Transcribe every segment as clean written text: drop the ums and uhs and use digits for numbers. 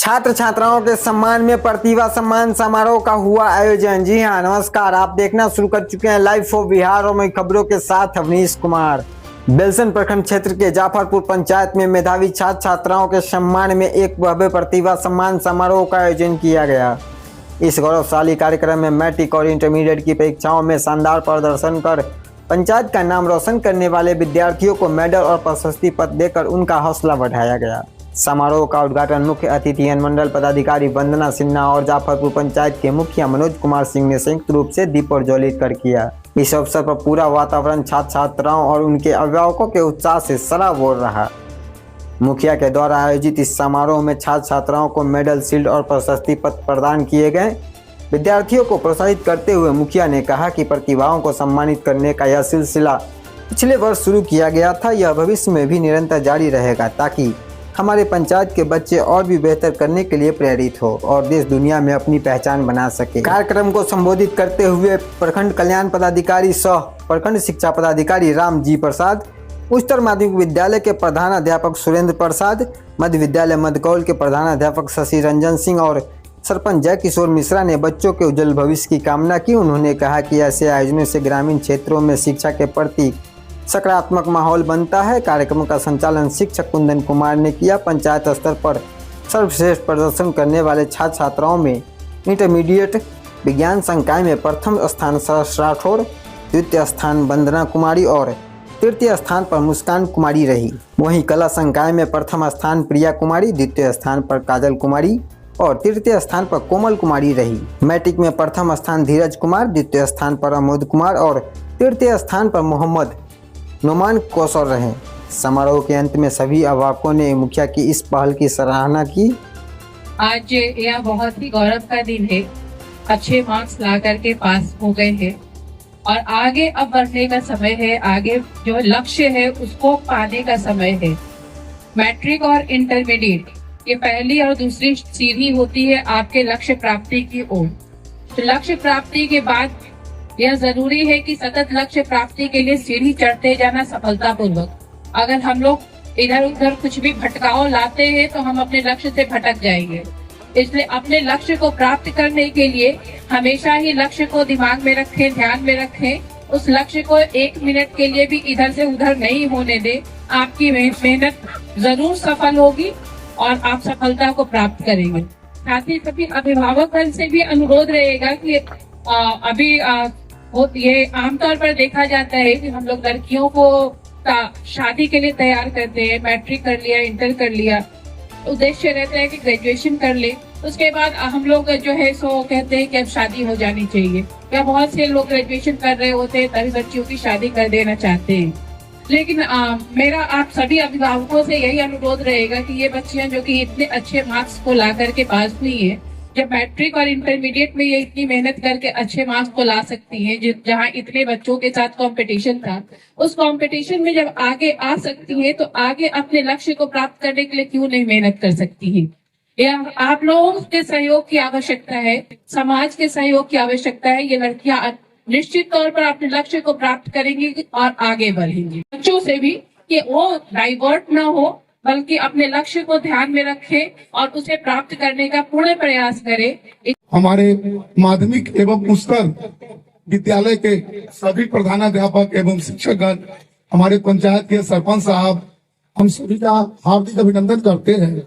छात्र छात्राओं के सम्मान में प्रतिभा सम्मान समारोह का हुआ आयोजन। जी हां, नमस्कार, आप देखना शुरू कर चुके हैं लाइव फॉर बिहार और मैं खबरों के साथ अवनीश कुमार। बेलसन प्रखंड क्षेत्र के जाफरपुर पंचायत में मेधावी छात्र छात्राओं के सम्मान में एक भव्य प्रतिभा सम्मान समारोह का आयोजन किया गया। इस गौरवशाली कार्यक्रम में मैट्रिक और इंटरमीडिएट की परीक्षाओं में शानदार प्रदर्शन कर पंचायत का नाम रोशन करने वाले विद्यार्थियों को मेडल और प्रशस्ति पत्र देकर उनका हौसला बढ़ाया गया। समारोह का उद्घाटन मुख्य अतिथि मंडल पदाधिकारी वंदना सिन्हा और जाफरपुर पंचायत के मुखिया मनोज कुमार सिंह ने संयुक्त रूप से दीप प्रज्वलित कर किया। इस अवसर पर पूरा वातावरण छात्र छात्राओं और उनके अभिभावकों के उत्साह से सराबोर रहा। मुखिया के द्वारा आयोजित इस समारोह में छात्र छात्राओं को मेडल, शील्ड और प्रशस्ति पत्र प्रदान किए गए। विद्यार्थियों को प्रोत्साहित करते हुए मुखिया ने कहा कि प्रतिभाओं को सम्मानित करने का यह सिलसिला पिछले वर्ष शुरू किया गया था। यह भविष्य में भी निरंतर जारी रहेगा ताकि हमारे पंचायत के बच्चे और भी बेहतर करने के लिए प्रेरित हो और देश दुनिया में अपनी पहचान बना सके। कार्यक्रम को संबोधित करते हुए प्रखंड कल्याण पदाधिकारी सह प्रखंड शिक्षा पदाधिकारी राम जी प्रसाद, उच्चतर माध्यमिक विद्यालय के प्रधानाध्यापक सुरेंद्र प्रसाद, मध्य विद्यालय मधकौल के प्रधानाध्यापक शशि रंजन सिंह और सरपंच जय किशोर मिश्रा ने बच्चों के उज्जवल भविष्य की कामना की। उन्होंने कहा कि ऐसे आयोजनों से ग्रामीण क्षेत्रों में शिक्षा के प्रति सकारात्मक माहौल बनता है। कार्यक्रम का संचालन शिक्षक कुंदन कुमार ने किया। पंचायत स्तर पर सर्वश्रेष्ठ प्रदर्शन करने वाले छात्र छात्राओं में इंटरमीडिएट विज्ञान संकाय में प्रथम स्थान सरस राठौर, द्वितीय स्थान वंदना कुमारी और तृतीय स्थान पर मुस्कान कुमारी रही। वहीं कला संकाय में प्रथम स्थान प्रिया कुमारी, द्वितीय स्थान पर काजल कुमारी और तृतीय स्थान पर कोमल कुमारी रही। मैट्रिक में प्रथम स्थान धीरज कुमार, द्वितीय स्थान पर अमोद कुमार और तृतीय स्थान पर मोहम्मद नुमान कौशल रहे। समारोह के अंत में सभी अभिभावकों ने मुखिया की इस पहल की सराहना की। आज यह बहुत ही गौरव का दिन है। अच्छे मार्क्स ला करके पास हो गए हैं और आगे अब बढ़ने का समय है। आगे जो लक्ष्य है उसको पाने का समय है। मैट्रिक और इंटरमीडिएट ये पहली और दूसरी सीढ़ी होती है आपके लक्ष्य प्राप्ति की ओर। तो लक्ष्य प्राप्ति के बाद यह जरूरी है कि सतत लक्ष्य प्राप्ति के लिए सीढ़ी चढ़ते जाना सफलतापूर्वक। अगर हम लोग इधर उधर कुछ भी भटकाव लाते हैं तो हम अपने लक्ष्य से भटक जाएंगे। इसलिए अपने लक्ष्य को प्राप्त करने के लिए हमेशा ही लक्ष्य को दिमाग में रखें, ध्यान में रखें। उस लक्ष्य को एक मिनट के लिए भी इधर से उधर नहीं होने दें। आपकी मेहनत जरूर सफल होगी और आप सफलता को प्राप्त करेंगे। साथ ही सभी अभिभावक से भी अनुरोध रहेगा कि अभी ये आमतौर पर देखा जाता है कि हम लोग लड़कियों को शादी के लिए तैयार करते हैं। मैट्रिक कर लिया, इंटर कर लिया, उद्देश्य रहता है कि ग्रेजुएशन कर ले, उसके बाद हम लोग जो है सो कहते हैं कि अब शादी हो जानी चाहिए। या बहुत से लोग ग्रेजुएशन कर रहे होते हैं तभी बच्चियों की शादी कर देना चाहते हैं। लेकिन मेरा आप सभी अभिभावकों से यही अनुरोध रहेगा कि ये बच्चियां जो कि इतने अच्छे मार्क्स को ला करके पास हुई है, जब मैट्रिक और इंटरमीडिएट में ये इतनी मेहनत करके अच्छे मार्क्स को ला सकती हैं, जहां इतने बच्चों के साथ कंपटीशन था, उस कंपटीशन में जब आगे आ सकती हैं तो आगे अपने लक्ष्य को प्राप्त करने के लिए क्यों नहीं मेहनत कर सकती हैं। यह आप लोगों के सहयोग की आवश्यकता है, समाज के सहयोग की आवश्यकता है। ये लड़कियां निश्चित तौर पर अपने लक्ष्य को प्राप्त करेंगी और आगे बढ़ेंगी। बच्चों से भी कि वो डाइवर्ट ना हो बल्कि अपने लक्ष्य को ध्यान में रखें और उसे प्राप्त करने का पूर्ण प्रयास करें। हमारे माध्यमिक एवं उच्चतर विद्यालय के सभी प्रधानाध्यापक एवं शिक्षकगण, हमारे पंचायत के सरपंच साहब, हम सभी का हार्दिक अभिनंदन करते हैं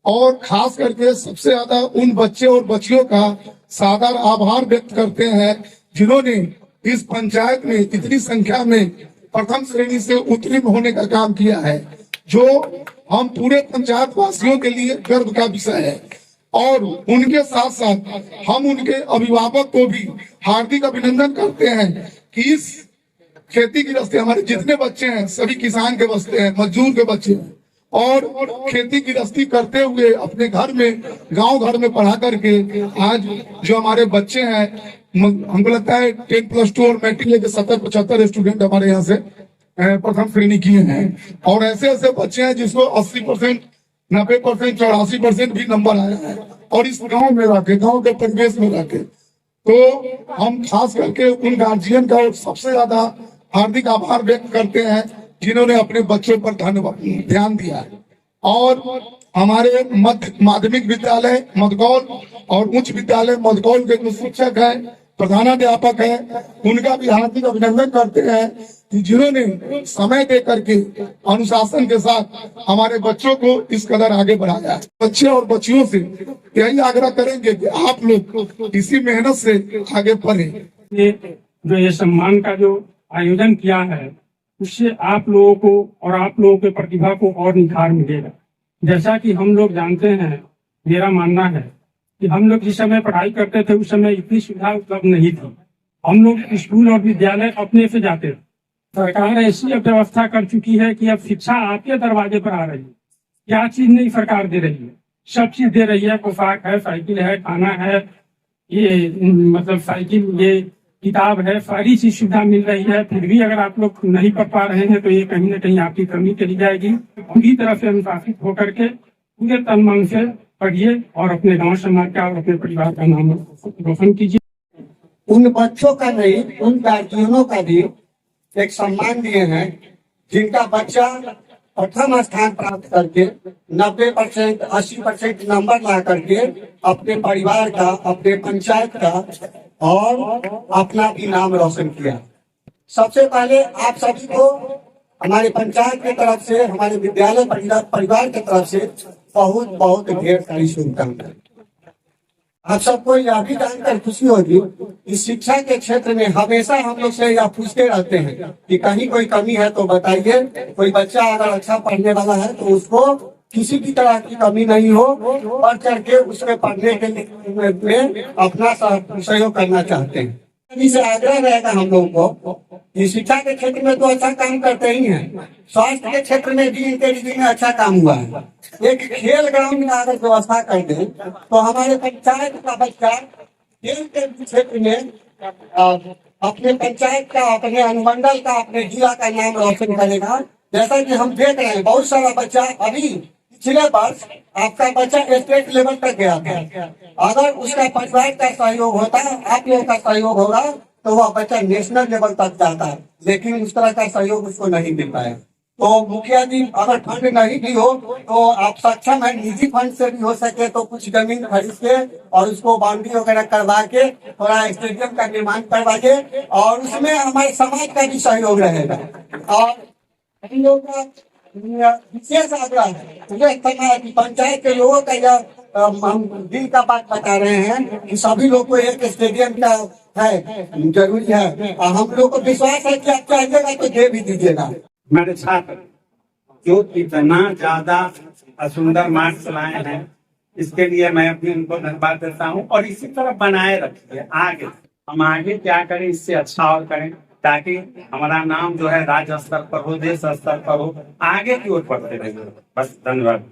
और खास करके सबसे ज्यादा उन बच्चे और बच्चियों का सादर आभार व्यक्त करते हैं जिन्होंने इस पंचायत में इतनी संख्या में प्रथम श्रेणी से उत्तीर्ण होने का काम किया है, जो हम पूरे पंचायत वासियों के लिए गर्व का विषय है। और उनके साथ साथ हम उनके अभिभावक को भी हार्दिक अभिनंदन करते हैं कि इस खेती गृहस्थी हमारे जितने बच्चे हैं सभी किसान के बच्चे हैं, मजदूर के बच्चे हैं और खेती गृहस्थी करते हुए अपने घर में, गांव घर में पढ़ा करके आज जो हमारे बच्चे हैं, हमको लगता है 10+2 और मैट्रिक लेके 70-75 स्टूडेंट हमारे यहाँ से प्रथम श्रेणी किए हैं। और ऐसे ऐसे बच्चे हैं जिसको 80%, 90%, 84% भी नंबर आया है और इस गांव में रखे, गांव के परिवेश में रखे। तो हम खास करके उन गार्जियन का सबसे ज्यादा हार्दिक आभार व्यक्त करते हैं जिन्होंने अपने बच्चों पर ध्यान दिया है। और हमारे मध्य माध्यमिक विद्यालय मधकौल और उच्च विद्यालय मधकौल के जो शिक्षक हैं, प्रधानाध्यापक हैं, उनका भी हार्दिक अभिनंदन करते हैं कि जिन्होंने समय दे करके अनुशासन के साथ हमारे बच्चों को इस कदर आगे बढ़ाया है। बच्चे और बच्चियों से यही आग्रह करेंगे कि आप लोग इसी मेहनत से आगे बढ़े। ये सम्मान का जो आयोजन किया है, उससे आप लोगों को और आप लोगों के प्रतिभा को और निखार मिलेगा। जैसा कि हम लोग जानते हैं, मेरा मानना है कि हम लोग जिस समय पढ़ाई करते थे उस समय इतनी सुविधा उपलब्ध नहीं थी। हम लोग स्कूल और विद्यालय अपने से जाते थे। सरकार ऐसी अब व्यवस्था कर चुकी है कि अब शिक्षा आपके दरवाजे पर आ रही है। क्या चीज नहीं सरकार दे रही है, सब चीज दे रही है। पोशाक है, साइकिल है, खाना है, ये मतलब साइकिल, ये किताब है, सारी चीज सुविधा मिल रही है। फिर भी अगर आप लोग नहीं पढ़ पा रहे हैं तो ये कहीं ना कहीं आपकी कमी चली जाएगी। पूरी तरह से अनुशासित होकर के पूरे तन मन से पढ़िए और अपने गांव समाज का और अपने परिवार का नाम रोशन कीजिए। उन बच्चों का नहीं, उन गार्जियनों का भी एक सम्मान दिए हैं जिनका बच्चा प्रथम स्थान प्राप्त करके 90%, 80% नंबर ला करके अपने परिवार का, अपने पंचायत का और अपना भी नाम रोशन किया। सबसे पहले आप सभी को हमारे पंचायत की तरफ से, हमारे विद्यालय परिवार की तरफ से बहुत बहुत ढेर सारी शुभकामनाएं। आप सबको यह भी जानकर खुशी होगी कि शिक्षा के क्षेत्र में हमेशा हम लोग से यह पूछते रहते हैं कि कहीं कोई कमी है तो बताइए। कोई बच्चा अगर अच्छा पढ़ने वाला है तो उसको किसी भी तरह की कमी नहीं हो, बढ़ चढ़ के उसमें पढ़ने के में अपना सहयोग करना चाहते हैं। इसे आग्रह रहेगा हम लोगों को कि शिक्षा के क्षेत्र में तो अच्छा काम करते ही हैं, स्वास्थ्य के क्षेत्र में भी इनके रीति में अच्छा काम हुआ है। एक खेल ग्राउंड का अगर व्यवस्था कर दें तो हमारे पंचायत का बच्चा खेल के क्षेत्र में अपने पंचायत का, अपने अनुमंडल का, अपने जिला का नाम रोशन करेगा। जैसा कि हम देख रहे हैं, बहुत सारा बच्चा अभी पिछले वर्ष आपका बच्चा स्टेट लेवल तक गया था। अगर उसका परिवार का सहयोग होता, आप लोगों का सहयोग होगा तो वह बच्चा नेशनल लेवल तक जाता है, लेकिन उस तरह का सहयोग उसको नहीं मिल पाया। तो मुखिया जी अगर फंड नहीं भी हो तो आप सक्षम है, निजी फंड से भी हो सके तो कुछ जमीन खरीद के और उसको बाउंड्री वगैरह करवा के थोड़ा स्टेडियम का निर्माण करवाइए और उसमें हमारे समाज का भी सहयोग रहेगा। और हम लोग का विशेष आग्रह है कि पंचायत के लोगों का यह हम दिल का बात बता रहे हैं कि सभी लोग को एक स्टेडियम का है जरूरी है। और हम लोग को विश्वास है कि आप चाहिएगा तो दे भी दीजिएगा। मेरे छात्र जो इतना ज्यादा सुंदर मार्क्स लाए हैं, इसके लिए मैं अपनी उनको धन्यवाद देता हूँ। और इसी तरह बनाए रखिए, आगे हम आगे क्या करें, इससे अच्छा और करें ताकि हमारा नाम जो है राज्य स्तर पर हो, देश स्तर पर हो, आगे की ओर बढ़ते रहे। बस धन्यवाद।